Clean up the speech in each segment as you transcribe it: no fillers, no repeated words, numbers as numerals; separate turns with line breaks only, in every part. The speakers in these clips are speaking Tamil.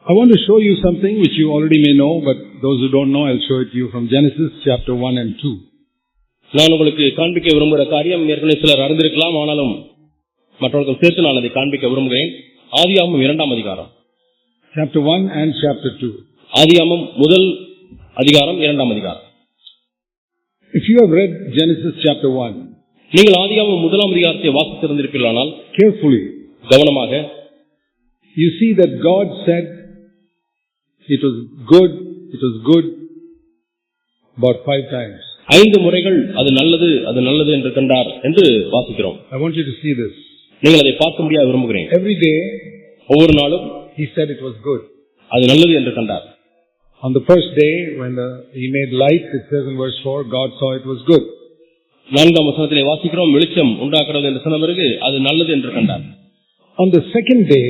I want to show you something which you already may know, but those who don't know, I'll show it to you from Genesis chapter 1 and 2.
நான் உங்களுக்கு காண்பிக்க விரும்புகிற காரியம் ஏற்கனவே சிலர் அறிந்திருக்கலாம், ஆனாலும் மற்றவர்கள் சேர்த்து நான் அதை காண்பிக்க விரும்புகிறேன். ஆதியாகமம் 2ஆம் அதிகாரம்.
Chapter 1 and chapter 2.
ஆதியாகமம் முதல் அதிகாரம் 2ஆம் அதிகாரம்.
If you have read Genesis chapter 1,
நீங்கள் ஆதியாகமம் முதலாம் அதிகாரத்தை வாசித்திருந்திருப்பீர்களானால்
carefully,
கவனமாக,
you see that God said it was good about 5 times.
5 முறைகள் அது நல்லது என்று கண்டார் என்று வாசிக்கிறோம்.
I want you to see this.
நீங்கள் அதை பார்க்க முடியாது விரும்புகிறேன்.
Every day,
ஒவ்வொரு நாளும்
he said it was good.
அது நல்லது என்று கண்டார்.
On the first day, when he made light, it says in verse 4, God saw it was good.
4ஆம் வசனத்திலே வாசிக்கிறோம், வெளிச்சம் உண்டாகிறது என்று சொன்ன பிறகு அது நல்லது என்று கண்டார்.
On the second day,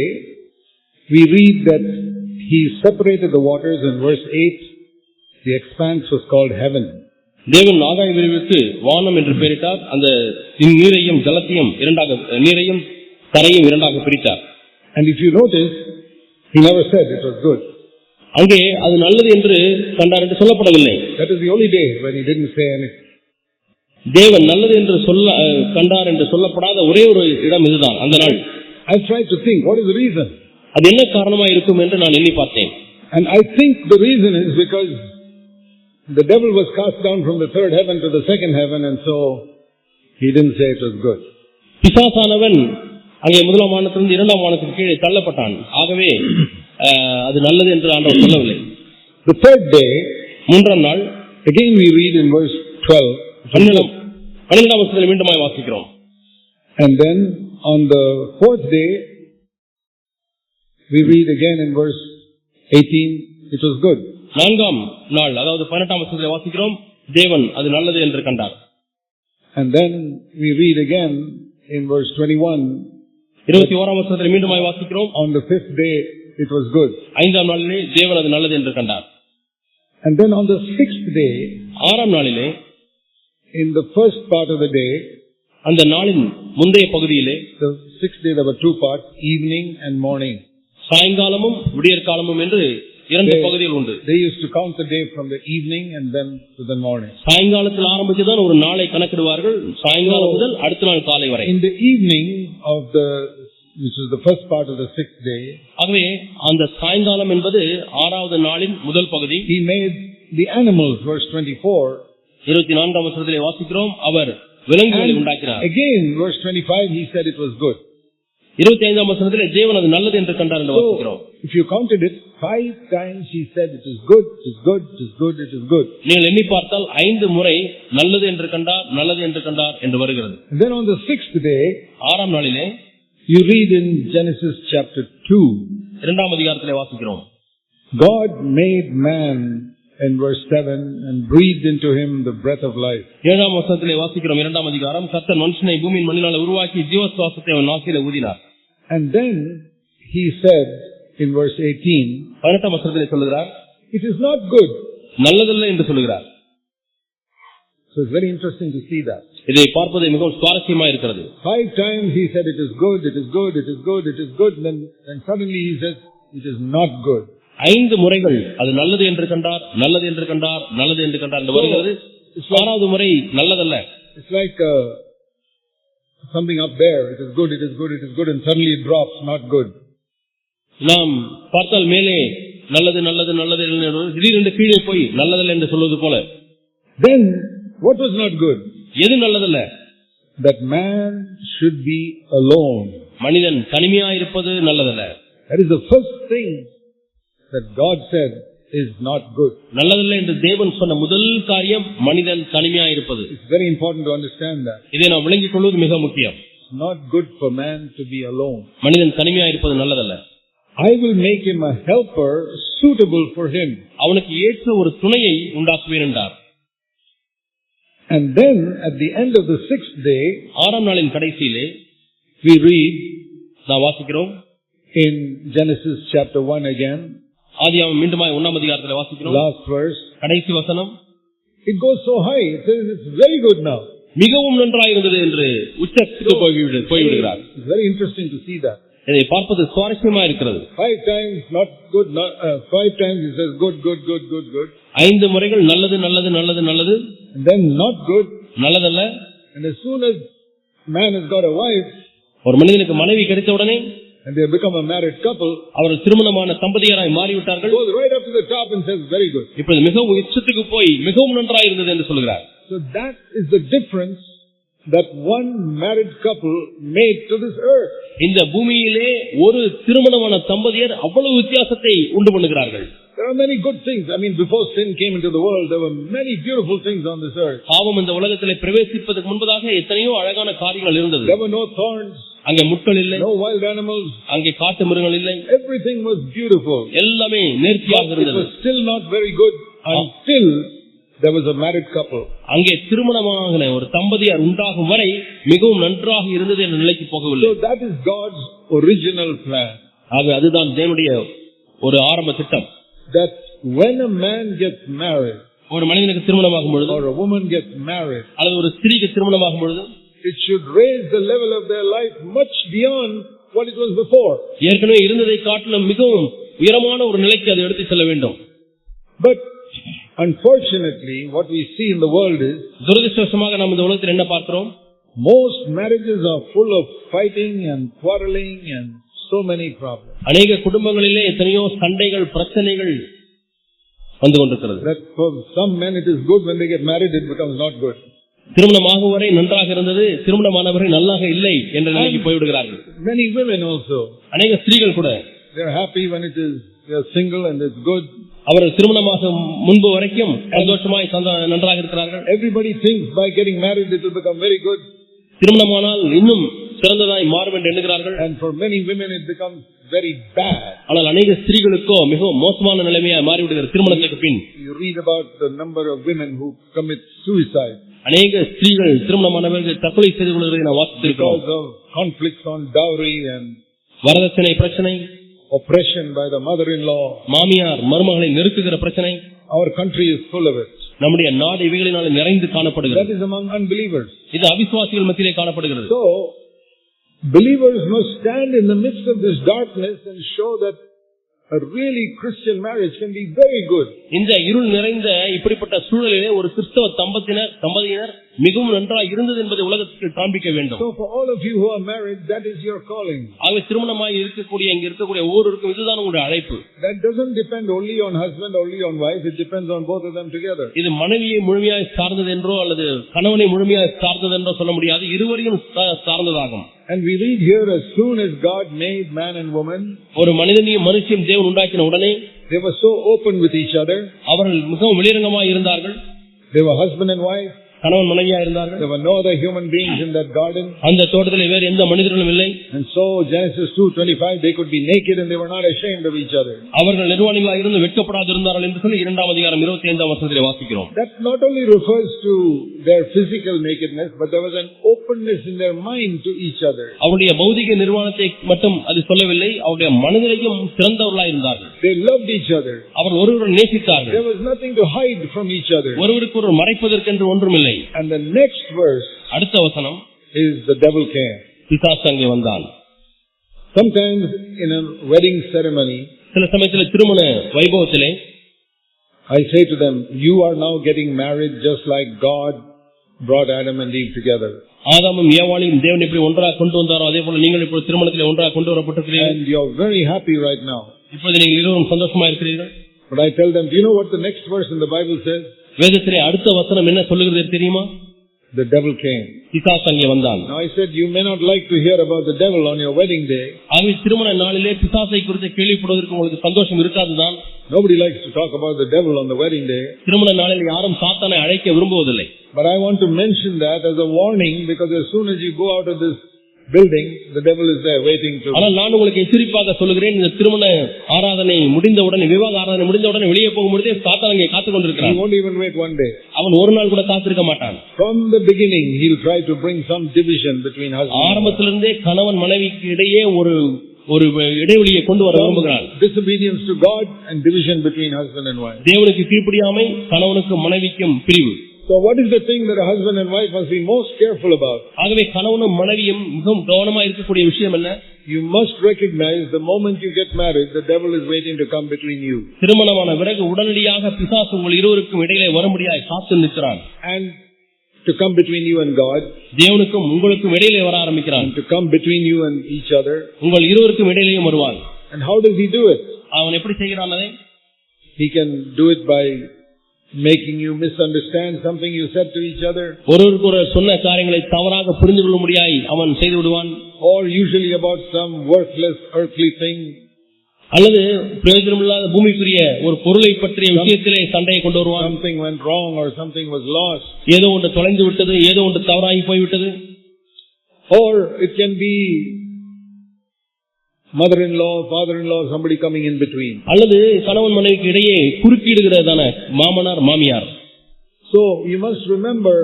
we read that he separated the waters. In verse 8, the expanse was called heaven.
தேவன் ஆகாய விரிவுக்கு வானம் என்று பெயரிட்டார். அந்த நீரையும் ஜலத்தையும் நீரையும் தரையும் இரண்டாக பிரித்தார்.
And if you notice, he never said it was good.
அங்கே அது நல்லது என்று கண்டார் என்று சொல்லப்படவில்லை.
That is the only day when he didn't say anything.
தேவன் நல்லது என்று கண்டார் என்று சொல்லப்படாத ஒரே ஒரு இடம் இதுதான், அந்த நாள்.
I tried to think, what is the reason?
அது என்ன காரணமாக இருக்கும் என்று நான் எண்ணி பார்த்தேன்.
And I think the reason is because the devil was cast down from the third heaven to the second heaven, and so he didn't say it was good.
பிசாசானவன் அங்கே முதலாம் வானத்திலிருந்து 2ஆம் வானத்துக்கு கீழே தள்ளப்பட்டான். ஆகவே அது நல்லது என்று ஆண்டவர் சொல்லவில்லை.
The third day,
3ஆம் நாள்,
again we read in verse 12.
12ஆம் வசனத்தில் மீண்டுமாய் வாசிக்கிறோம்.
And then on the fourth day, we read again in verse 18, it was good.
4ஆம் நாள், அதாவது 18ஆம் வசனத்தில் வாசிக்கிறோம், தேவன் அது நல்லது என்று கண்டார்.
And then we read again in verse 21,
21ஆம் வசனத்தில் மீண்டுமாய் வாசிக்கிறோம்,
on the fifth day it was good.
5ஆம் நாளிலே தேவன் அது நல்லது என்று கண்டார்.
And then on the sixth day,
6ஆம் நாளிலே,
in the first part of the day,
அந்த நாளின் முந்தைய பகுதியிலே,
the sixth day there were 2 parts, evening and morning.
சாயங்காலமும் விடியற்காலமும் என்று 2 பகுதிகள் உண்டு.
They used to count the day from the evening and then to the morning.
சாயங்காலத்தில் ஆரம்பிச்சுதான் ஒரு நாளை கணக்கிடுவார்கள், சாயங்காலம் முதல் அடுத்த நாள் காலை வரை.
In the evening of which is the first part of the sixth day,
ஆகவே அந்த சாயங்காலம் என்பது 6வது நாளின் முதல் பகுதி.
he made the animals, verse 24.
24ஆம் வசனத்திலே வாசிக்கிறோம், அவர் விலங்குகளை உண்டாக்கினார்.
Again verse 25, he said it was good.
25ஆம் வசனத்திலே தேவன் அது நல்லது என்று கண்டார் என்று வாசிக்கிறோம்.
If you counted it, 5 times he said it is good, it is good, it is good, it is good.
நீங்கள் எண்ணி பார்த்தால் 5 முறை நல்லது என்று கண்டார், நல்லது என்று கண்டார் என்று வருகிறது.
And then on the sixth day,
6ஆம் நாளிலே,
you read in Genesis chapter 2,
2ஆம் அதிகாரத்திலே வாசிக்கிறோம்,
God made man in verse 7 and breathed into him the breath of life.
7ஆம் வசனத்திலே வாசிக்கிறோம், 2ஆம் அதிகாரம், கர்த்தர் மனுஷனை பூமியின் மண்ணினாலே உருவாக்கி ஜீவ சுவாசத்தை அவன் நாசியிலே ஊதினார்.
And then he said in verse 18,
18ஆம் வசனத்திலே சொல்லுகிறார்,
it is not good.
நல்லதல்ல என்று சொல்லுகிறார்.
So it's very interesting to see that.
இதை பார்ப்பது மிகவும் சுவாரஸ்யமாக இருக்கிறது.
5 times he said it is good, it is good, it is good, it is good, then suddenly he says it is not good.
5 முறைகள் அது நல்லது என்று கண்டார், நல்லது என்று கண்டார், நல்லது என்று கண்டார் என்று வருகிறது. 6வது முறை நல்லதல்ல.
It's like something up there, it is good, it is good, it is good, and suddenly it drops, not good.
நாம் பார்த்தால் மேலே நல்லது நல்லது நல்லது திடீரென்று கீழே போய் நல்லதல்ல என்று சொல்வது போல.
Then what was not good?
எது நல்லதல்ல?
That man should be alone.
மனிதன் தனிமையா இருப்பது நல்லதல்ல.
That is the first thing that God said is not good.
நல்லதல்ல என்று தேவன் சொன்ன முதல் காரியம் மனிதன் தனிமையா இருப்பது.
It's very important to understand that.
இதை நாம் விளங்கிக் கொள்வது மிக முக்கியம்.
It's not good for man to be alone.
மனிதன் தனிமையா இருப்பது நல்லதல்ல.
I will make him a helper suitable for him.
அவனுக்கு ஏற்ற ஒரு துணையை உண்டாக்குவேன் என்றார்.
And then at the end of the sixth day,
6ஆம் நாளின் கடைசியிலே,
we read,
நாம் வாசிக்கிறோம்,
in Genesis chapter 1 again,
ஆதியாகமம் மீண்டுமாய் 1ஆம் அதிகாரத்திலே வாசிக்கிறோம்,
last verse,
கடைசி வசனம்,
it goes so high, it says it's very good now.
மிகவும் நன்றாக இருந்தது என்று உச்சத்துக்கு போய்விடுகிறார்.
It's very interesting to see that.
இதை பார்ப்பது சுவாரஸ்யமா இருக்கிறது.
5 times not good, 5 times he says good, good, good, good, good.
5 முறைகள் நல்லது நல்லது நல்லது நல்லது,
And then not good.
நல்லதல்ல.
And as soon as man has got a wife,
ஒரு மனிதனுக்கு மனைவி கிடைத்த உடனே
and they become a married couple,
அவர்கள் திருமணமான தம்பதியராய் மாறிவிட்டார்கள்.
goes right up to the top and says very good.
இப்பொழுது மிகவும் உச்சத்துக்கு போய் மிகவும் நன்றாக இருந்தது என்று சொல்கிறார்.
So that is the difference that one married couple made to this earth.
இந்த பூமியிலே ஒரு திருமணமான தம்பதியர் அவ்வளவு வித்தியாசத்தை உண்டு பண்ணுகிறார்கள்.
There are many good things. I mean, before sin came into the world, there were many beautiful things on this earth.
பாவம் இந்த உலகத்திலே பிரவேசிப்பதற்கு முன்பதாக எத்தனையோ அழகான காரியங்கள் இருந்தது.
There were no thorns,
அங்கே முட்கள் இல்லை,
no wild animals,
அங்கே காட்டு மிருகங்கள் இல்லை.
everything was beautiful.
எல்லாமே நேர்த்தியாக
It
இருந்தது.
was still not very good until there was a married couple.
அங்கே திருமணமான ஒரு தம்பதியார் உண்டாகும் வரை மிகவும் நன்றாக இருந்தது என்ற நிலைக்கு போகவில்லை.
So that is God's original plan.
ஆக அதுதான் தேவனுடைய ஒரு ஆரம்ப திட்டம்.
That when a man gets married,
ஒரு மனிதனுக்கு திருமணமாகும் பொழுது,
or a woman gets married,
அல்லது ஒரு ஸ்திரீக்கு திருமணமாகும் பொழுது,
it should raise the level of their life much beyond what it was before.
ஏற்கனவே இருந்ததை காட்டிலும் மிகவும் உயரமான ஒரு நிலைக்கு அதை எடுத்து செல்ல வேண்டும்.
But unfortunately, what we see in the world is,
துரதிர்ஷ்டவசமாக நாம் இந்த உலகத்தில் என்ன பார்க்கிறோம்?
most marriages are full of fighting and quarreling and so many problems.
அநேக குடும்பங்களிலே எத்தனையோ சண்டைகள் பிரச்சனைகள் வந்து கொண்டிருக்கிறது.
That for some men it is good, when they get married it becomes not good.
திருமணமாகும் வரை நன்றாக இருந்தது, திருமணமானவர்கள் நல்லாக இல்லை என்ற நிலைக்கு போய்விடுகிறார்கள்.
Many women also,
அநேக ஸ்திரீகள் கூட
they are happy when they are single and it's good.
அவர்கள் திருமணமாக முன்பு வரைக்கும் சந்தோஷமாய் நன்றாக இருக்கிறார்கள்.
Everybody thinks by getting married it will become very good.
திருமணமானால் இன்னும் சிறந்ததாய் மாறும் என்று எண்ணுகிறார்கள்.
And for many women it becomes very bad.
ஆனால் அநேக ஸ்திரீகளுக்கோ மிகவும் மோசமான நிலைமையாய் மாறிவிடுகிறது திருமணத்துக்கு பின்.
You read about the number of women who commit suicide.
அநேக ஸ்திரீகள் திருமணமானவர்கள் தற்கொலை செய்து கொள்வதை நாம் வாசித்திருக்கிறோம்.
Because of conflicts on dowry and
வரதட்சணை பிரச்சனை,
oppression by the mother-in-law.
மாமியார் மருமகளை நெருக்குகிற பிரச்சனை.
Our country is full of it.
நம்முடைய நாடு இவைகளினால் நிறைந்து காணப்படுகிறது.
That is among unbelievers.
இது அவிசுவாசிகள் மத்தியிலே காணப்படுகிறது.
So believers must stand in the midst of this darkness and show that a really Christian marriage can be very good.
இந்த இருள் நிறைந்த இப்படிப்பட்ட சூழலிலே ஒரு கிறிஸ்தவ தம்பதியினர் மிகவும் நன்றாக இருந்தது என்பதை உலகத்துக்கு காண்பிக்க வேண்டும்.
So for all of you who are married, that is your calling.
ஆகவே திருமணமாய் இருக்கக்கூடிய இங்க இருக்கக்கூடிய ஒவ்வொருவருக்கும் இதுதான் உங்களுடைய அழைப்பு.
That doesn't depend only on husband, only on wife. It depends on both of them together.
இது மனைவியை முழுமையாய் சார்ந்தது என்றோ அல்லது கணவனை முழுமையாய் சார்ந்தது என்றோ சொல்ல முடியாது. இருவரையும் சார்ந்ததாகும்.
And we read here, as soon as God made man and woman,
ஒரு மனிதனையும் மனுஷியும் தேவன் உண்டாக்கின உடனே
they were so open with each other.
அவர்கள் மிகவும் வெளிரங்கமாய் இருந்தார்கள்.
They were husband and wife.
கணவன் மனைவியா இருந்தார்கள்.
There were no other human beings in that garden.
அந்த தோட்டத்தில் வேறு எந்த மனிதர்களும் இல்லை.
And so Genesis 2:25, they could be naked and they were not ashamed of each other.
அவர்கள் நிர்வாணிகளாக இருந்து வெட்கப்படாது இருந்தார்கள் என்று சொல்லி 2ஆம் அதிகாரம் 25ஆம் வசனத்திலே வாசிக்கிறோம்.
That not only refers to their physical nakedness, but there was an openness in their mind to each other.
அவருடைய பௌதிக நிர்வாணத்தை மட்டும் அது சொல்லவில்லை, அவருடைய மனதிலையும் சிறந்தவர்களாக இருந்தார்கள்.
They loved each other.
அவர் ஒருவரை நேசித்தார்கள்.
There was nothing to hide from each other.
ஒருவருக்கு ஒருவர் மறைப்பதற்கென்று ஒன்றுமில்லை.
And the next verse,
அடுத்த வசனம்,
is the devil came.
பிசாசு அங்கே வந்தான்.
Sometimes in a wedding ceremony,
சில சமயத்தில் திருமண வைபவத்திலே
I say to them, you are now getting married just like God brought Adam and Eve together.
ஆதாமும் ஏவாளையும் தேவன் எப்படி ஒன்றாக கொண்டு வந்தாரோ அதே போல நீங்கள் இப்போ திருமணத்திலே ஒன்றாக கொண்டு வரப்பட்டிருக்கிறீர்கள்.
And you are very happy right now.
இப்பொழுது நீங்கள் இருவரும் சந்தோஷமா இருக்கிறீர்கள்.
But I tell them, do you know what the next verse in the Bible says?
வேதத்திலே அடுத்த வசனம் என்ன சொல்லுகிறது தெரியுமா?
The devil came.
பிசாசு அங்கே வந்தான்.
Now I said, you may not like to hear about the devil on your wedding day.
ஆகவே திருமண நாளிலே பிசாசை குறித்து கேள்விப்படுவதற்கு உங்களுக்கு சந்தோஷம் இருக்காதுதான்.
Nobody likes to talk about the devil on the wedding day.
திருமண நாளில் யாரும் சாத்தானை அழைக்க விரும்புவதில்லை.
But I want to mention that as a warning, because as soon as you go out of this building, the devil is there waiting to.
ஆனால் நான் உங்களுக்கு எச்சரிப்பாக சொல்கிறேன், இந்த திருமண ஆராதனை முடிந்தவுடனே, விவாக ஆராதனை முடிந்தவுடனே வெளியே போகும்போதே சாத்தான் அங்கே காத்துக் கொண்டிருக்கிறான்.
He won't even wait one day.
அவன் ஒரு நாள் கூட காத்திருக்க மாட்டான்.
From the beginning, he'll try to bring some division between husband.
ஆரம்பத்திலிருந்தே கணவன் மனைவிக்கு இடையே ஒரு இடைவெளியை கொண்டு வர விரும்புகிறான்.
Disobedience to God and division between husband and wife.
தேவனுக்கு கீழ்ப்படியாமை, கணவனுக்கும் மனைவிக்கும் பிரிவு.
So what is the thing that a husband and wife must be most careful about?
ஆகவே கணவனும் மனைவியும் மிகவும் கவனமா இருக்கக்கூடிய விஷயம் என்ன?
You must recognize the moment you get married, the devil is waiting to come between you.
திருமணமான பிறகு உடனடியாக பிசாசு உங்கள் இருவருக்கும் இடையிலே வரும்படியாய் காத்து நிற்கிறான்.
And to come between you and God.
தேவனுக்கும் உங்களுக்கும் இடையிலே வர ஆரம்பிக்கிறான்.
To come between you and each other.
உங்கள் இருவருக்கும் இடையிலேயும் வருவான்.
And how does he do it?
அவன் எப்படி செய்கிறான் அதை?
He can do it by making you misunderstand something you said to each other.
ஒருவருக்கொருவர் சொன்ன காரியங்களை தவறாக புரிந்து கொள்ள முடியாய் அவன் செய்து விடுவான்.
Or usually about some worthless earthly thing.
அல்லது பிரயோஜனமில்லாத பூமிக்குரிய ஒரு பொருளை பற்றிய விஷயத்திலே சண்டையை கொண்டு வருவான்.
Something went wrong or something was lost.
ஏதோ ஒன்று தொலைந்து விட்டது, ஏதோ ஒன்று தவறாகி போய்விட்டது.
Or it can be mother-in-law, father-in-law, somebody coming in between.
அல்லது கணவன் மனைவிக்கு இடையே குறுக்கிடுகிறதான மாமனார் மாமியார்.
So you must remember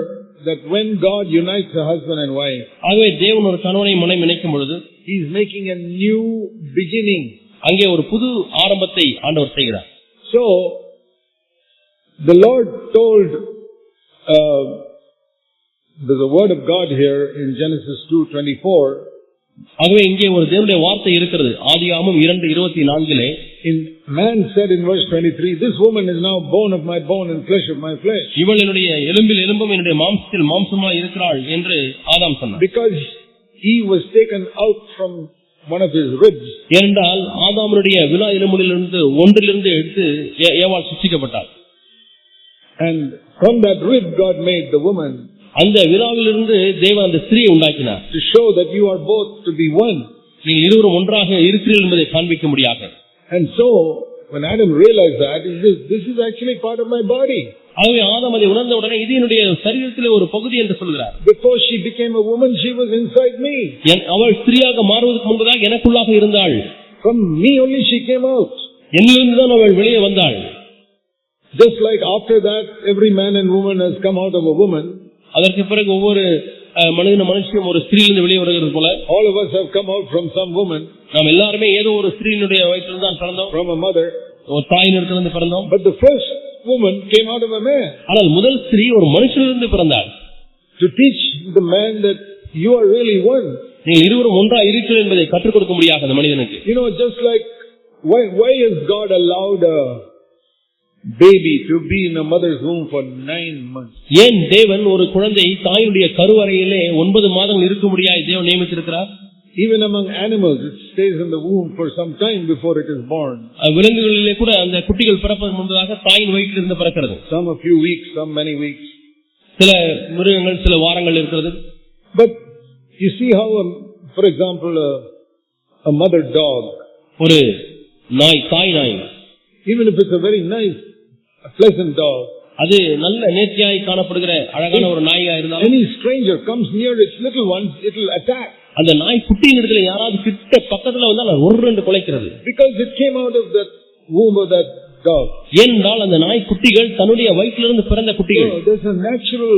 that when God unites a husband and wife,
ஆகவே தேவன் ஒரு கணவனை மனைவி இணைக்கும் பொழுது
he is making a new beginning.
அங்கே ஒரு புது ஆரம்பத்தை ஆண்டவர் செய்கிறார்.
So the Lord told there's a word of God here in Genesis 2:24.
ஆகவே இங்கே ஒரு தேவனுடைய வார்த்தை இருக்கிறது. ஆதியாகமம் 2:24
in man said in verse 23, this woman is now bone of my bone and flesh of my flesh.
இவள் என்னுடைய எலும்பில் எலும்பும் என்னுடைய மாம்சத்தில் மாம்சமாய் இருக்கிறாள் என்று ஆதாம் சொன்னார்.
Because he was taken out from one of his ribs.
ஏனென்றால் ஆதாமுடைய விலா எலும்பிலிருந்து ஒன்றிலிருந்து எடுத்து ஏவாள் சிருஷ்டிக்கப்பட்டாள்.
And from that rib God made the woman.
அந்த விலாவிலிருந்து தேவன் அந்த ஸ்திரியை உண்டாக்கினார்.
To show that you are both to be one.
நீங்கள் இருவரும் ஒன்றாக இருக்கிறீர்கள் என்பதை காண்பிக்க முடியாக.
And so when Adam realized that, he says, this is actually part of my body.
ஆகவே ஆதாம் அதை உணர்ந்த உடனே இது என்னுடைய சரீரத்திலே ஒரு பகுதி என்று சொல்கிறார்.
Before she became a woman, she was inside me.
அவள் ஸ்திரியாக மாறுவதற்கு முன்பதாக எனக்குள்ளாக இருந்தாள்.
From me only she came out.
என்னிலிருந்து தான் அவள் வெளியே வந்தாள்.
Just like after that every man and woman has come out of a woman.
அதற்கு பிறகு ஒவ்வொரு மனுஷனும் ஒரு ஸ்திரீயிலிருந்து வெளியே வருகிறது போல
all of us have come out from some woman.
நாம் எல்லாரும் ஏதோ ஒரு ஸ்திரீயினுடைய வயிற்றிலிருந்து தான் பிறந்தோம்.
From a mother.
ஒரு தாயினிடத்திலிருந்து பிறந்தோம்.
But the first woman came out of a man.
ஆனால் முதல் ஸ்திரீ ஒரு மனுஷனிலிருந்து பிறந்தாள்.
To teach the man that you are really one.
நீங்கள் இருவரும் ஒன்றா இருக்கிறீர்கள் என்பதை கற்றுக் கொடுக்க முடியாது அந்த மனிதனுக்கு.
You know, just like why has God allowed a baby to be in a mother's womb for 9 months?
ஏன் தேவன் ஒரு குழந்தை தாயுடைய கருவறையிலே 9 மாதங்கள் இருக்க முடியாய் தேவன் நியமித்திருக்கிறார்?
Even among animals, it stays in the womb for some time before it is born.
விலங்குகளிலே கூட அந்த குட்டிகள் பிறப்பதற்கு முன்பதாக தாயின் வயிற்றிலிருந்து பிறக்கிறது.
Some a few weeks, some many weeks.
சில மிருகங்கள் சில வாரங்கள் இருக்கிறது.
But you see how, for example, a mother dog,
ஒரு நாய், தாய் நாய்,
even if it's a very nice, a pleasant dog,
அது நல்ல நேர்த்தியாய் காணப்படுகிற அழகான ஒரு நாயா இருந்தாலும்
any stranger comes near its little ones, it will attack.
அந்த நாய் குட்டியின் இடத்துல யாராவது கிட்ட பக்கத்துல வந்தால் ஒரு ரெண்டு குலைக்கிறது.
Because it came out of that womb of that dog.
ஏனென்றால் அந்த நாய் குட்டிகள் தன்னுடைய வயிற்றிலிருந்து பிறந்த குட்டிகள்.
So there's a natural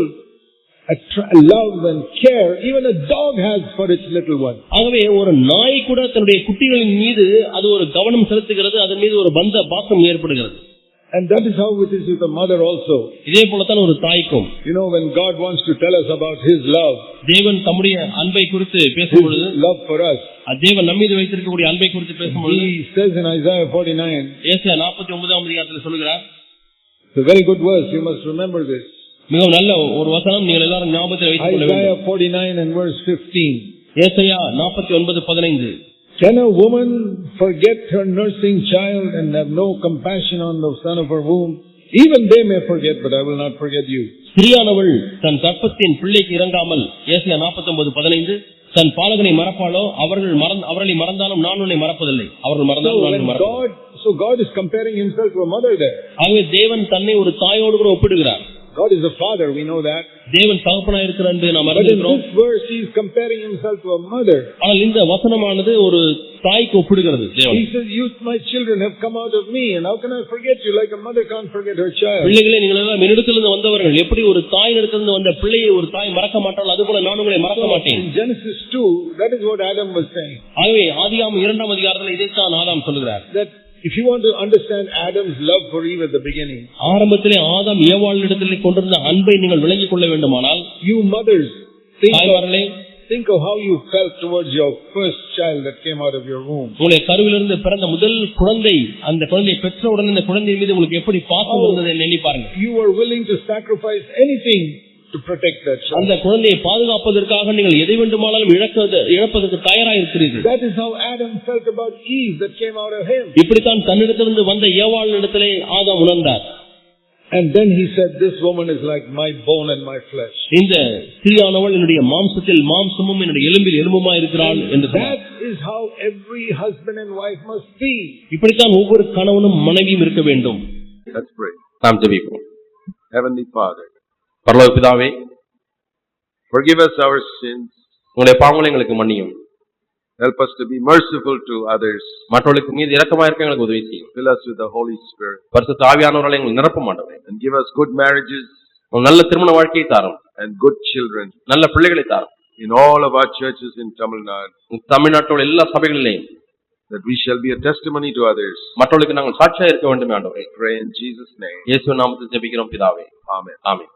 love and care even a dog has for its little one.
ஆகவே ஒரு நாய் கூட தன்னுடைய குட்டிகளின் மீது அது ஒரு கவனம் செலுத்துகிறது, அதன் மீது ஒரு பந்த பாசம் ஏற்படுகிறது.
And that is how it is with a mother also.
இதே போலத்தான் ஒரு தாய்க்கும்.
You know, when God wants to tell us about His love,
தேவன் தம்முடைய அன்பை குறித்து பேசும்பொழுது,
love for us,
தேவன் நம்மீது வைத்திருக்கக்கூடிய அன்பை குறித்து பேசும்பொழுது,
He says in Isaiah 49,
ஏசாயா 49ஆம் அதிகாரத்தில் சொல்கிறார்.
It's a very good verse, you must remember this.
மிகவும் நல்ல ஒரு வசனம், நீங்கள் எல்லாரும் ஞாபகத்தில் வைத்துக் கொள்ள வேண்டும்.
Isaiah 49 and verse 15.
ஏசாயா 49:15.
Can a woman forget her nursing child and have no compassion on the son of her womb? Even they may forget, but I will not forget you.
ஸ்திரீயானவள் தன் கர்ப்பத்தின் பிள்ளைக்கு இறங்காமல், ஏசாயா 49:15, தன் பாலகனை மறப்பாளோ? அவர்களை மறந்தாலும் நான் உன்னை மறப்பதில்லை. அவர்கள் மறந்தாலும் நான் உன்னை மறப்பதில்லை.
So God is comparing Himself to a mother there.
ஆகவே தேவன் தன்னை ஒரு தாயோடு கூட ஒப்பிடுகிறார்.
God is a father, we know that.
தேவன் தகப்பனாய் இருக்கிறார் என்று நாம்
But in
அறிந்திருக்கிறோம்.
this verse He is comparing Himself to a mother.
ஆனால் இந்த வசனமானது ஒரு தாய்க்கு ஒப்பிடுகிறது. தேவன்
He says, you my children have come out of me, and how can I forget you like a mother can't forget her child?
பிள்ளைகளே, நீங்கள் எல்லாம் என்னிடத்திலிருந்து வந்தவர்கள். எப்படி ஒரு தாயினிடத்திலிருந்து வந்த பிள்ளையை ஒரு தாய் மறக்க மாட்டாள், அதுபோல நான் உங்களை மறக்க மாட்டேன்.
In Genesis 2, that is what Adam was saying.
ஆகவே ஆதியாகமம் 2ஆம் அதிகாரத்தில் இதைத்தான் ஆதாம் சொல்கிறார்.
That if you want to understand Adam's love for Eve at the beginning,
ஆரம்பத்திலே ஆதாம் ஏவாளிடத்திலே கொண்டிருந்த அன்பை நீங்கள் விளங்கிக் கொள்ள வேண்டுமானால்,
you mothers, think of how you felt towards your first child that came out of your womb.
உங்களுடைய கருவிலிருந்து பிறந்த முதல் குழந்தை, அந்த குழந்தையை பெற்றவுடன் அந்த குழந்தை மீது உங்களுக்கு எப்படி பாசம் இருந்ததை எண்ணி பாருங்க.
You were willing to sacrifice anything to protect that child.
அந்த குழந்தையை பாதுகாப்பதற்காக நீங்கள் எதை வேண்டுமானாலும் இழப்பதற்கு தயாராக இருக்கிறீர்கள்.
That is how Adam felt about Eve that came out of him.
இப்படித்தான் தன்னிடத்திலிருந்து வந்த ஏவாளிடத்திலே ஆதாம் உணர்ந்தார்.
And then he said, this woman is like my bone and my flesh.
இந்த ஸ்திரீயானவள் என்னுடைய மாம்சத்தில் மாம்சமும் என்னுடைய எலும்பில் எலும்புமாய் இருக்கிறாள் என்று சொன்னார்.
That is how every husband and wife must be.
இப்படித்தான் ஒவ்வொரு கணவனும் மனைவியும் இருக்க வேண்டும்.
Let's pray.
நாம் ஜெபிப்போம்.
Heavenly Father,
பரலோக பிதாவே,
forgive us our sins.
உங்களுடைய பாவங்களை எங்களுக்கு மன்னியும்.
Help us to be merciful to others.
மற்றவர்களுக்கு மீது இரக்கமாக இருக்க எங்களுக்கு உதவி செய்யும்.
Fill us with the Holy Spirit.
பரிசுத்த ஆவியானவரால் எங்களை நிரப்ப ஆண்டவரே.
And give us good marriages.
நல்ல திருமண வாழ்க்கையை தாரும்.
And good children.
நல்ல பிள்ளைகளை தாரும்.
In all of our churches in Tamil Nadu.
தமிழ்நாட்டோட எல்லா சபைகளிலேயும்.
That we shall be a testimony to others.
மற்றவர்களுக்கு நாங்கள் சாட்சியாக இருக்க வேண்டும் ஆண்டவரே.
Pray in Jesus' name.
இயேசுவின் நாமத்தில் ஜெபிக்கிறோம் பிதாவே.
Amen.
ஆமென்.